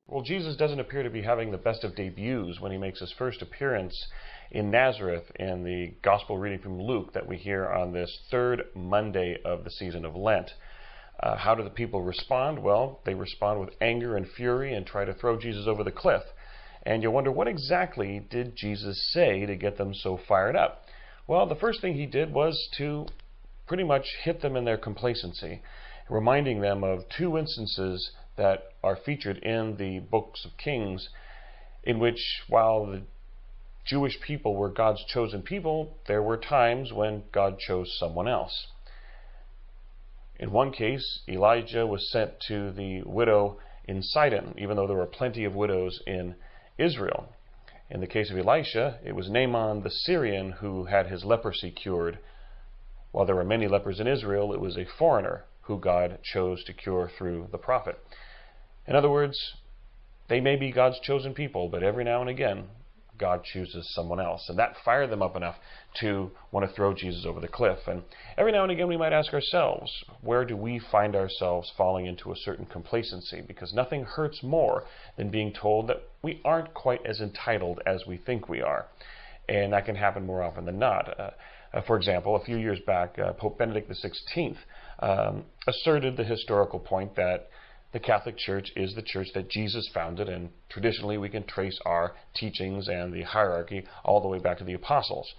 Well, Jesus doesn't appear to be having the best of debuts when he makes his first appearance in Nazareth in the Gospel reading from Luke that we hear on this third Monday of the season of Lent. How do the people respond? Well, they respond with anger and fury and try to throw Jesus over the cliff. And you wonder, what exactly did Jesus say to get them so fired up? Well, the first thing he did was to pretty much hit them in their complacency, reminding them of two instances that are featured in the books of Kings, in which, while the Jewish people were God's chosen people, there were times when God chose someone else. In one case, Elijah was sent to the widow in Sidon, even though there were plenty of widows in Israel. In the case of Elisha, it was Naaman the Syrian who had his leprosy cured. While there were many lepers in Israel, it was a foreigner who God chose to cure through the prophet. In other words, they may be God's chosen people, but every now and again, God chooses someone else. And that fired them up enough to want to throw Jesus over the cliff. And every now and again, we might ask ourselves, where do we find ourselves falling into a certain complacency? Because nothing hurts more than being told that we aren't quite as entitled as we think we are. And that can happen more often than not. For example, a few years back, Pope Benedict XVI asserted the historical point that the Catholic Church is the church that Jesus founded, and traditionally we can trace our teachings and the hierarchy all the way back to the apostles.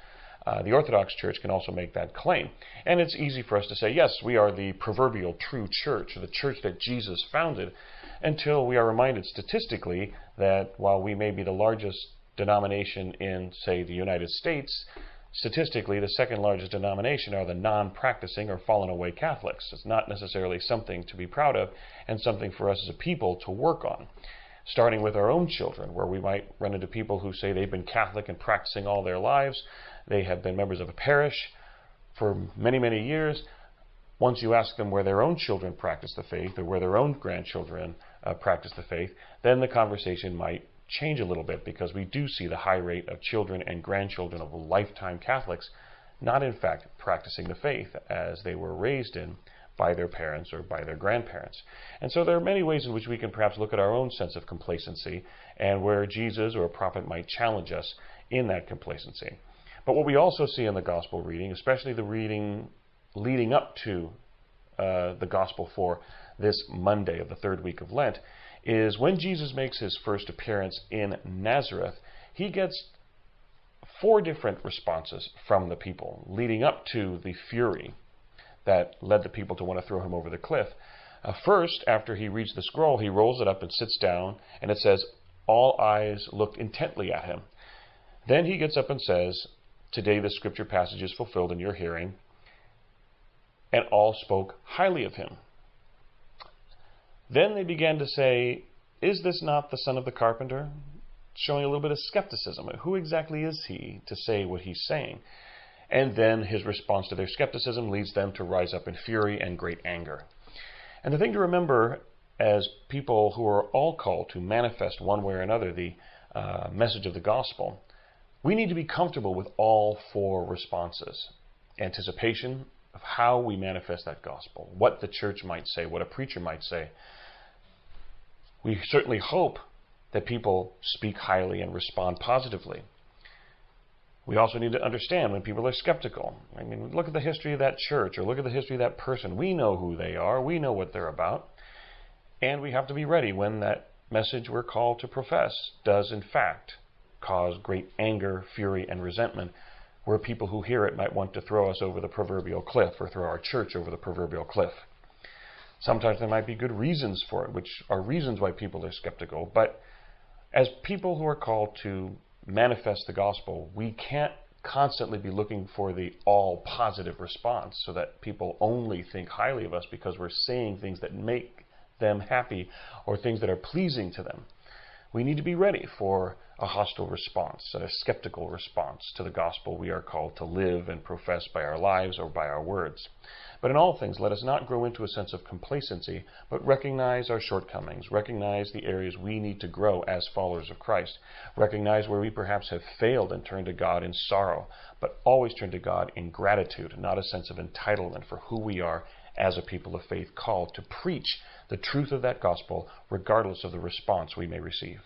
The Orthodox Church can also make that claim. And it's easy for us to say, yes, we are the proverbial true church, or the church that Jesus founded, until we are reminded statistically that while we may be the largest denomination in, say, the United States, statistically, the second largest denomination are the non-practicing or fallen away Catholics. It's not necessarily something to be proud of and something for us as a people to work on. Starting with our own children, where we might run into people who say they've been Catholic and practicing all their lives. They have been members of a parish for many, many years. Once you ask them where their own children practice the faith or where their own grandchildren practice the faith, then the conversation might change a little bit, because we do see the high rate of children and grandchildren of lifetime Catholics not in fact practicing the faith as they were raised in by their parents or by their grandparents. And so there are many ways in which we can perhaps look at our own sense of complacency and where Jesus or a prophet might challenge us in that complacency. But what we also see in the gospel reading, especially the reading leading up to the gospel for this Monday of the third week of Lent, is when Jesus makes his first appearance in Nazareth, he gets four different responses from the people, leading up to the fury that led the people to want to throw him over the cliff. First, after he reads the scroll, he rolls it up and sits down, and it says, all eyes looked intently at him. Then he gets up and says, today the scripture passage is fulfilled in your hearing, and all spoke highly of him. Then they began to say, is this not the son of the carpenter? Showing a little bit of skepticism. Who exactly is he to say what he's saying? And then his response to their skepticism leads them to rise up in fury and great anger. And the thing to remember as people who are all called to manifest one way or another the message of the gospel, we need to be comfortable with all four responses. Anticipation of how we manifest that gospel, what the church might say, what a preacher might say. We certainly hope that people speak highly and respond positively. We also need to understand when people are skeptical. I mean, look at the history of that church or look at the history of that person. We know who they are. We know what they're about. And we have to be ready when that message we're called to profess does in fact cause great anger, fury, and resentment, where people who hear it might want to throw us over the proverbial cliff or throw our church over the proverbial cliff. Sometimes there might be good reasons for it, which are reasons why people are skeptical. But as people who are called to manifest the gospel, we can't constantly be looking for the all positive response so that people only think highly of us because we're saying things that make them happy or things that are pleasing to them. We need to be ready for a hostile response, a skeptical response to the gospel we are called to live and profess by our lives or by our words. But in all things, let us not grow into a sense of complacency, but recognize our shortcomings, recognize the areas we need to grow as followers of Christ, recognize where we perhaps have failed and turn to God in sorrow, but always turn to God in gratitude, not a sense of entitlement for who we are as a people of faith called to preach the truth of that gospel regardless of the response we may receive.